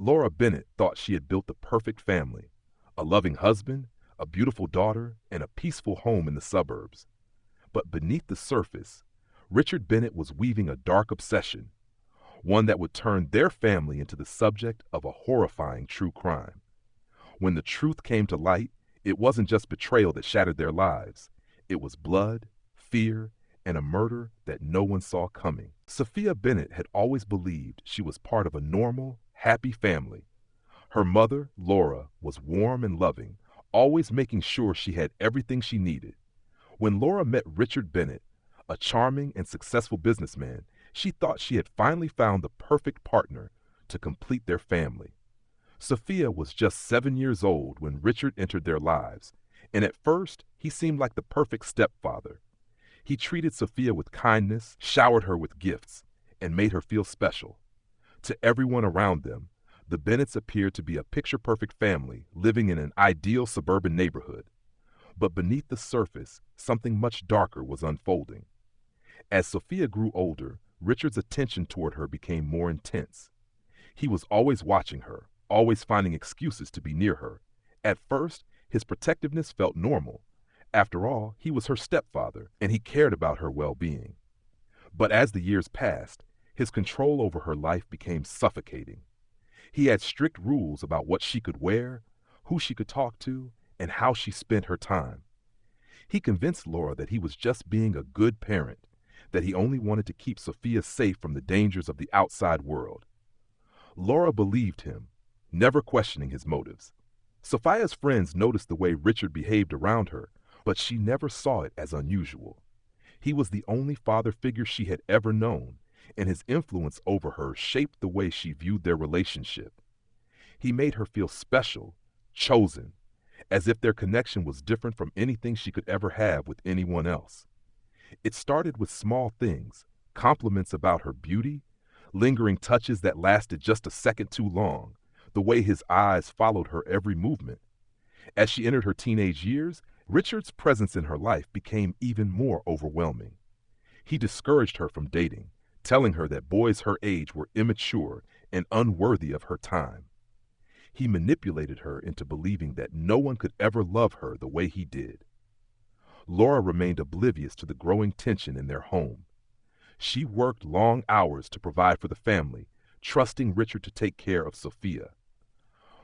Laura Bennett thought she had built the perfect family, a loving husband, a beautiful daughter, and a peaceful home in the suburbs. But beneath the surface, Richard Bennett was weaving a dark obsession, one that would turn their family into the subject of a horrifying true crime. When the truth came to light, it wasn't just betrayal that shattered their lives. It was blood, fear, and a murder that no one saw coming. Sophia Bennett had always believed she was part of a normal, happy family. Her mother, Laura, was warm and loving, always making sure she had everything she needed. When Laura met Richard Bennett, a charming and successful businessman, she thought she had finally found the perfect partner to complete their family. Sophia was just 7 years old when Richard entered their lives, and at first he seemed like the perfect stepfather. He treated Sophia with kindness, showered her with gifts, and made her feel special. To everyone around them, the Bennetts appeared to be a picture-perfect family living in an ideal suburban neighborhood. But beneath the surface, something much darker was unfolding. As Sophia grew older, Richard's attention toward her became more intense. He was always watching her, always finding excuses to be near her. At first, his protectiveness felt normal. After all, he was her stepfather, and he cared about her well-being. But as the years passed, his control over her life became suffocating. He had strict rules about what she could wear, who she could talk to, and how she spent her time. He convinced Laura that he was just being a good parent, that he only wanted to keep Sophia safe from the dangers of the outside world. Laura believed him, never questioning his motives. Sophia's friends noticed the way Richard behaved around her, but she never saw it as unusual. He was the only father figure she had ever known, and his influence over her shaped the way she viewed their relationship. He made her feel special, chosen, as if their connection was different from anything she could ever have with anyone else. It started with small things, compliments about her beauty, lingering touches that lasted just a second too long, the way his eyes followed her every movement. As she entered her teenage years, Richard's presence in her life became even more overwhelming. He discouraged her from dating, telling her that boys her age were immature and unworthy of her time. He manipulated her into believing that no one could ever love her the way he did. Laura remained oblivious to the growing tension in their home. She worked long hours to provide for the family, trusting Richard to take care of Sophia.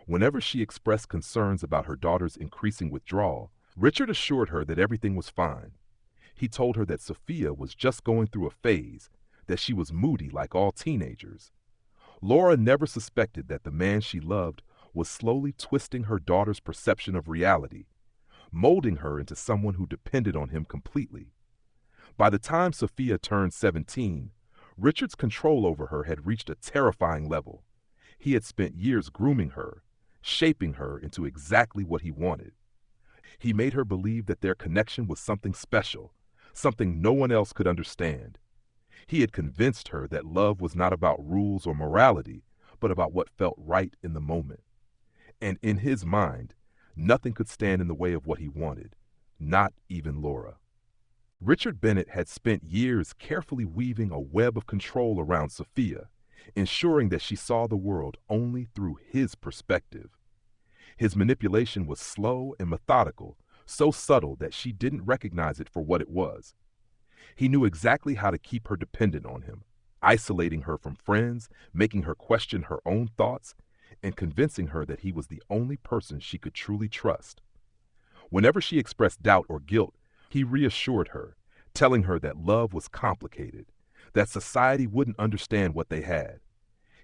Whenever she expressed concerns about her daughter's increasing withdrawal, Richard assured her that everything was fine. He told her that Sophia was just going through a phase, that she was moody like all teenagers. Laura never suspected that the man she loved was slowly twisting her daughter's perception of reality, molding her into someone who depended on him completely. By the time Sophia turned 17, Richard's control over her had reached a terrifying level. He had spent years grooming her, shaping her into exactly what he wanted. He made her believe that their connection was something special, something no one else could understand. He had convinced her that love was not about rules or morality, but about what felt right in the moment. And in his mind, nothing could stand in the way of what he wanted, not even Laura. Richard Bennett had spent years carefully weaving a web of control around Sophia, ensuring that she saw the world only through his perspective. His manipulation was slow and methodical, so subtle that she didn't recognize it for what it was. He knew exactly how to keep her dependent on him, isolating her from friends, making her question her own thoughts, and convincing her that he was the only person she could truly trust. Whenever she expressed doubt or guilt, he reassured her, telling her that love was complicated, that society wouldn't understand what they had.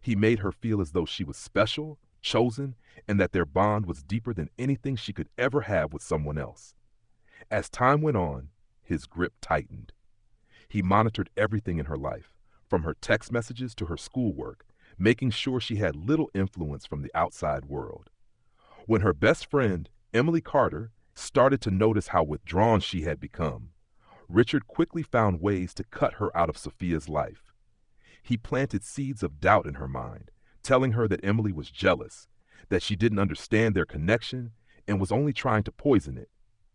He made her feel as though she was special, chosen, and that their bond was deeper than anything she could ever have with someone else. As time went on, his grip tightened. He monitored everything in her life, from her text messages to her schoolwork, making sure she had little influence from the outside world. When her best friend, Emily Carter, started to notice how withdrawn she had become, Richard quickly found ways to cut her out of Sophia's life. He planted seeds of doubt in her mind, telling her that Emily was jealous, that she didn't understand their connection, and was only trying to poison it.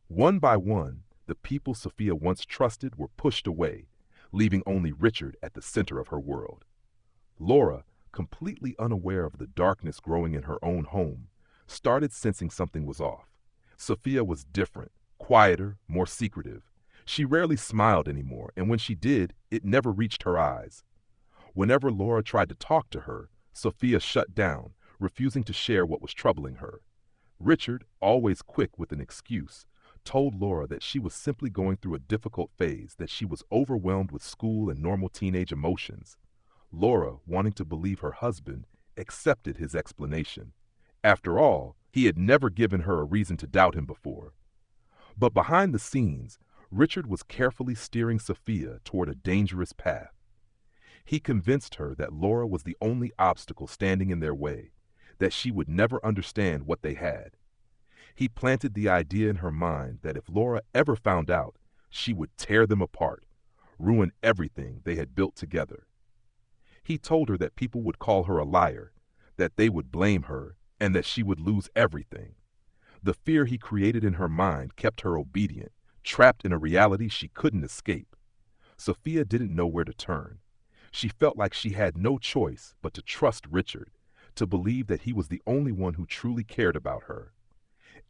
One by one, the people Sophia once trusted were pushed away, leaving only Richard at the center of her world. Laura, completely unaware of the darkness growing in her own home, started sensing something was off. Sophia was different, quieter, more secretive. She rarely smiled anymore, and when she did, it never reached her eyes. Whenever Laura tried to talk to her, Sophia shut down, refusing to share what was troubling her. Richard, always quick with an excuse, told Laura that she was simply going through a difficult phase, that she was overwhelmed with school and normal teenage emotions. Laura, wanting to believe her husband, accepted his explanation. After all, he had never given her a reason to doubt him before. But behind the scenes, Richard was carefully steering Sophia toward a dangerous path. He convinced her that Laura was the only obstacle standing in their way, that she would never understand what they had. He planted the idea in her mind that if Laura ever found out, she would tear them apart, ruin everything they had built together. He told her that people would call her a liar, that they would blame her, and that she would lose everything. The fear he created in her mind kept her obedient, trapped in a reality she couldn't escape. Sophia didn't know where to turn. She felt like she had no choice but to trust Richard, to believe that he was the only one who truly cared about her.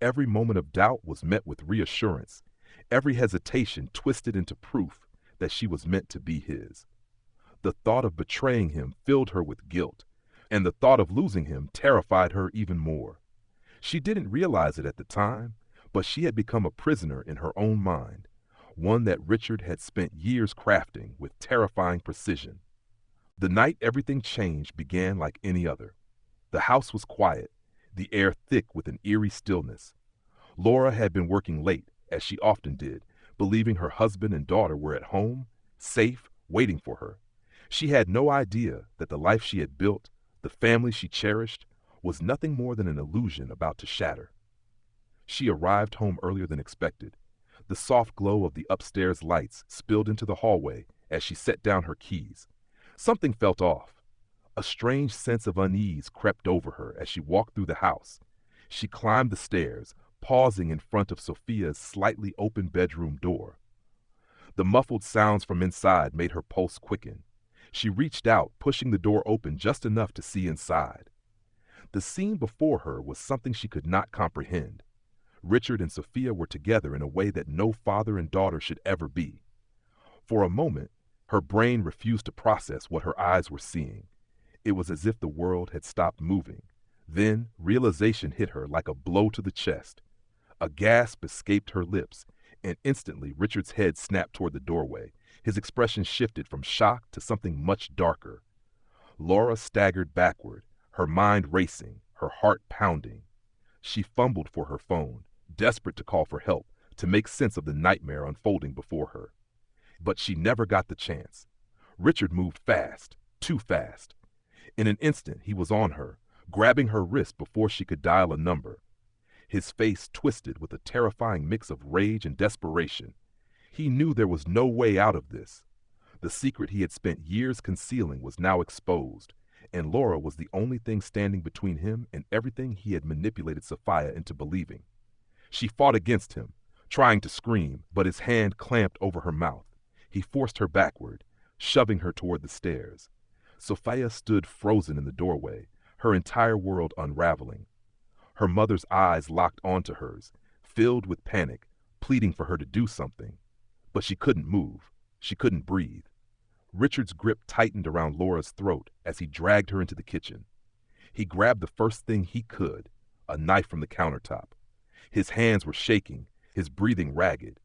Every moment of doubt was met with reassurance, every hesitation twisted into proof that she was meant to be his. The thought of betraying him filled her with guilt, and the thought of losing him terrified her even more. She didn't realize it at the time, but she had become a prisoner in her own mind, one that Richard had spent years crafting with terrifying precision. The night everything changed began like any other. The house was quiet, the air thick with an eerie stillness. Laura had been working late, as she often did, believing her husband and daughter were at home, safe, waiting for her. She had no idea that the life she had built, the family she cherished, was nothing more than an illusion about to shatter. She arrived home earlier than expected. The soft glow of the upstairs lights spilled into the hallway as she set down her keys. Something felt off. A strange sense of unease crept over her as she walked through the house. She climbed the stairs, pausing in front of Sophia's slightly open bedroom door. The muffled sounds from inside made her pulse quicken. She reached out, pushing the door open just enough to see inside. The scene before her was something she could not comprehend. Richard and Sophia were together in a way that no father and daughter should ever be. For a moment, her brain refused to process what her eyes were seeing. It was as if the world had stopped moving. Then realization hit her like a blow to the chest. A gasp escaped her lips, and instantly Richard's head snapped toward the doorway. His expression shifted from shock to something much darker. Laura staggered backward, her mind racing, her heart pounding. She fumbled for her phone, desperate to call for help, to make sense of the nightmare unfolding before her. But she never got the chance. Richard moved fast, too fast. In an instant, he was on her, grabbing her wrist before she could dial a number. His face twisted with a terrifying mix of rage and desperation. He knew there was no way out of this. The secret he had spent years concealing was now exposed, and Laura was the only thing standing between him and everything he had manipulated Sophia into believing. She fought against him, trying to scream, but his hand clamped over her mouth. He forced her backward, shoving her toward the stairs. Sophia stood frozen in the doorway, her entire world unraveling. Her mother's eyes locked onto hers, filled with panic, pleading for her to do something. But she couldn't move. She couldn't breathe. Richard's grip tightened around Laura's throat as he dragged her into the kitchen. He grabbed the first thing he could, a knife from the countertop. His hands were shaking, his breathing ragged.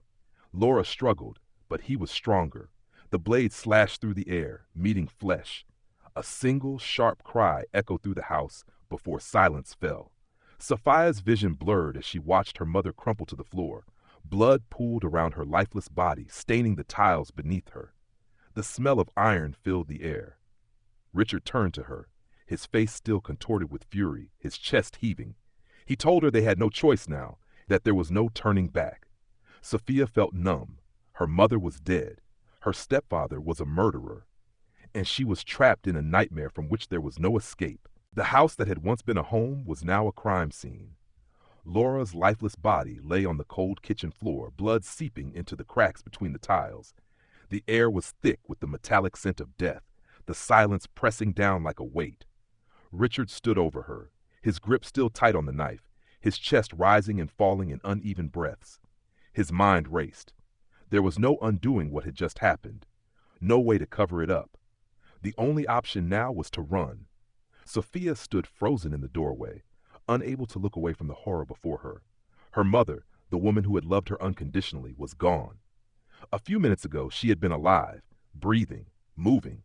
Laura struggled, but he was stronger. The blade slashed through the air, meeting flesh. A single, sharp cry echoed through the house before silence fell. Sophia's vision blurred as she watched her mother crumple to the floor. Blood pooled around her lifeless body, staining the tiles beneath her. The smell of iron filled the air. Richard turned to her, his face still contorted with fury, his chest heaving. He told her they had no choice now, that there was no turning back. Sophia felt numb. Her mother was dead. Her stepfather was a murderer. And she was trapped in a nightmare from which there was no escape. The house that had once been a home was now a crime scene. Laura's lifeless body lay on the cold kitchen floor, blood seeping into the cracks between the tiles. The air was thick with the metallic scent of death, the silence pressing down like a weight. Richard stood over her, his grip still tight on the knife, his chest rising and falling in uneven breaths. His mind raced. There was no undoing what had just happened, no way to cover it up. The only option now was to run. Sophia stood frozen in the doorway, unable to look away from the horror before her. Her mother, the woman who had loved her unconditionally, was gone. A few minutes ago, she had been alive, breathing, moving.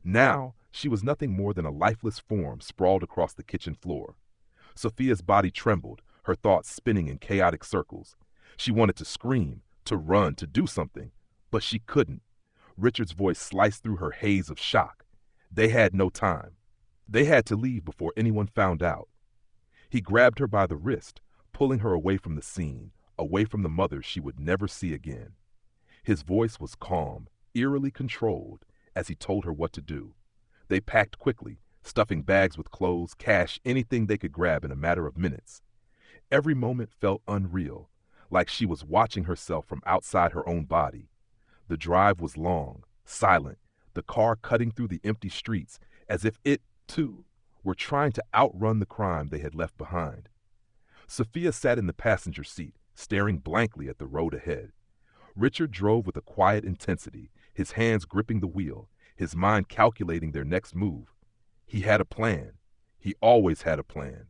Now, she was nothing more than a lifeless form sprawled across the kitchen floor. Sophia's body trembled, her thoughts spinning in chaotic circles. She wanted to scream, to run, to do something, but she couldn't. Richard's voice sliced through her haze of shock. They had no time. They had to leave before anyone found out. He grabbed her by the wrist, pulling her away from the scene, away from the mother she would never see again. His voice was calm, eerily controlled, as he told her what to do. They packed quickly, stuffing bags with clothes, cash, anything they could grab in a matter of minutes. Every moment felt unreal, like she was watching herself from outside her own body. The drive was long, silent, the car cutting through the empty streets as if it, too, were trying to outrun the crime they had left behind. Sophia sat in the passenger seat, staring blankly at the road ahead. Richard drove with a quiet intensity, his hands gripping the wheel, his mind calculating their next move. He had a plan. He always had a plan.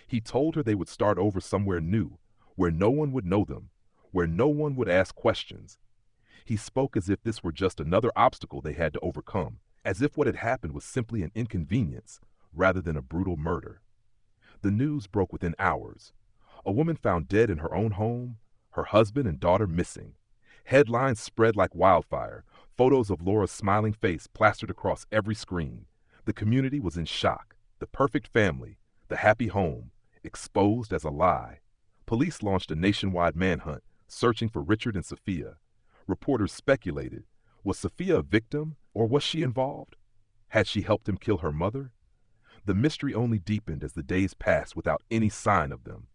He told her they would start over somewhere new, where no one would know them, where no one would ask questions. He spoke as if this were just another obstacle they had to overcome, as if what had happened was simply an inconvenience rather than a brutal murder. The news broke within hours. A woman found dead in her own home, her husband and daughter missing. Headlines spread like wildfire, photos of Laura's smiling face plastered across every screen. The community was in shock. The perfect family, the happy home, exposed as a lie. Police launched a nationwide manhunt, searching for Richard and Sophia. Reporters speculated, was Sophia a victim, or was she involved? Had she helped him kill her mother? The mystery only deepened as the days passed without any sign of them.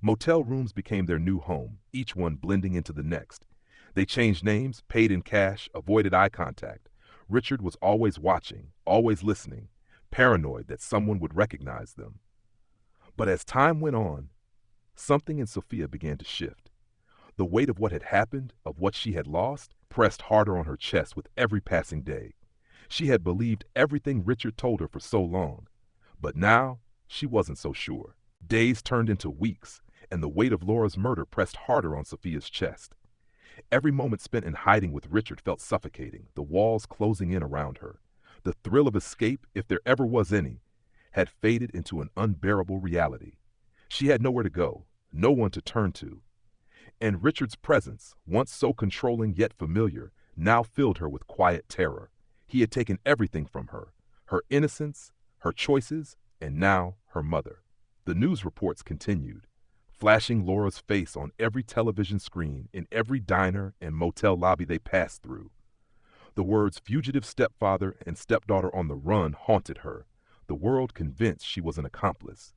Motel rooms became their new home, each one blending into the next. They changed names, paid in cash, avoided eye contact. Richard was always watching, always listening, paranoid that someone would recognize them. But as time went on, something in Sophia began to shift. The weight of what had happened, of what she had lost, pressed harder on her chest with every passing day. She had believed everything Richard told her for so long, but now she wasn't so sure. Days turned into weeks, and the weight of Laura's murder pressed harder on Sophia's chest. Every moment spent in hiding with Richard felt suffocating, the walls closing in around her. The thrill of escape, if there ever was any, had faded into an unbearable reality. She had nowhere to go, no one to turn to. And Richard's presence, once so controlling yet familiar, now filled her with quiet terror. He had taken everything from her, her innocence, her choices, and now her mother. The news reports continued, flashing Laura's face on every television screen in every diner and motel lobby they passed through. The words fugitive stepfather and stepdaughter on the run haunted her, the world convinced she was an accomplice.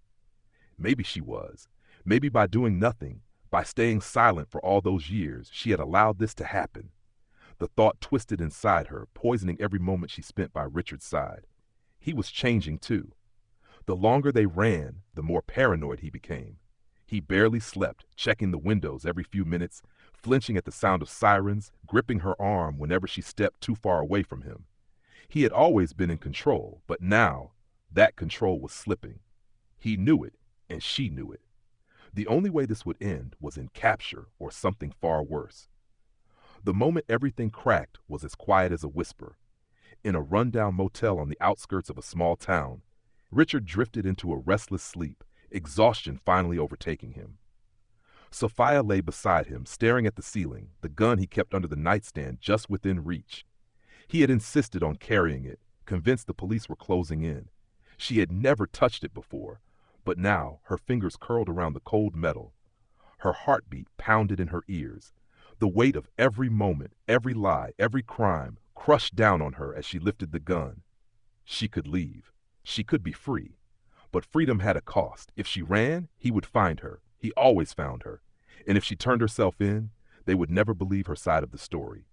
Maybe she was. Maybe by doing nothing, by staying silent for all those years, she had allowed this to happen. The thought twisted inside her, poisoning every moment she spent by Richard's side. He was changing too. The longer they ran, the more paranoid he became. He barely slept, checking the windows every few minutes, flinching at the sound of sirens, gripping her arm whenever she stepped too far away from him. He had always been in control, but now that control was slipping. He knew it, and she knew it. The only way this would end was in capture or something far worse. The moment everything cracked was as quiet as a whisper. In a rundown motel on the outskirts of a small town, Richard drifted into a restless sleep, exhaustion finally overtaking him. Sophia lay beside him, staring at the ceiling, the gun he kept under the nightstand just within reach. He had insisted on carrying it, convinced the police were closing in. She had never touched it before, but now her fingers curled around the cold metal. Her heartbeat pounded in her ears. The weight of every moment, every lie, every crime crushed down on her as she lifted the gun. She could leave. She could be free. But freedom had a cost. If she ran, he would find her. He always found her. And if she turned herself in, they would never believe her side of the story.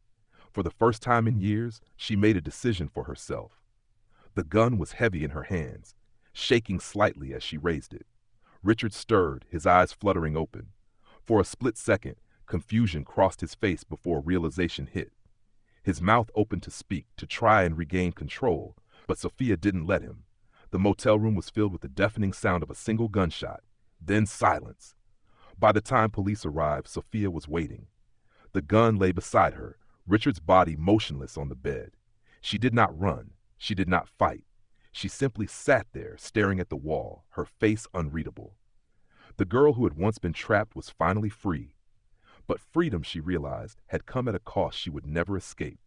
For the first time in years, she made a decision for herself. The gun was heavy in her hands, shaking slightly as she raised it. Richard stirred, his eyes fluttering open. For a split second, confusion crossed his face before realization hit. His mouth opened to speak, to try and regain control, but Sophia didn't let him. The motel room was filled with the deafening sound of a single gunshot, then silence. By the time police arrived, Sophia was waiting. The gun lay beside her, Richard's body motionless on the bed. She did not run. She did not fight. She simply sat there, staring at the wall, her face unreadable. The girl who had once been trapped was finally free. But freedom, she realized, had come at a cost she would never escape.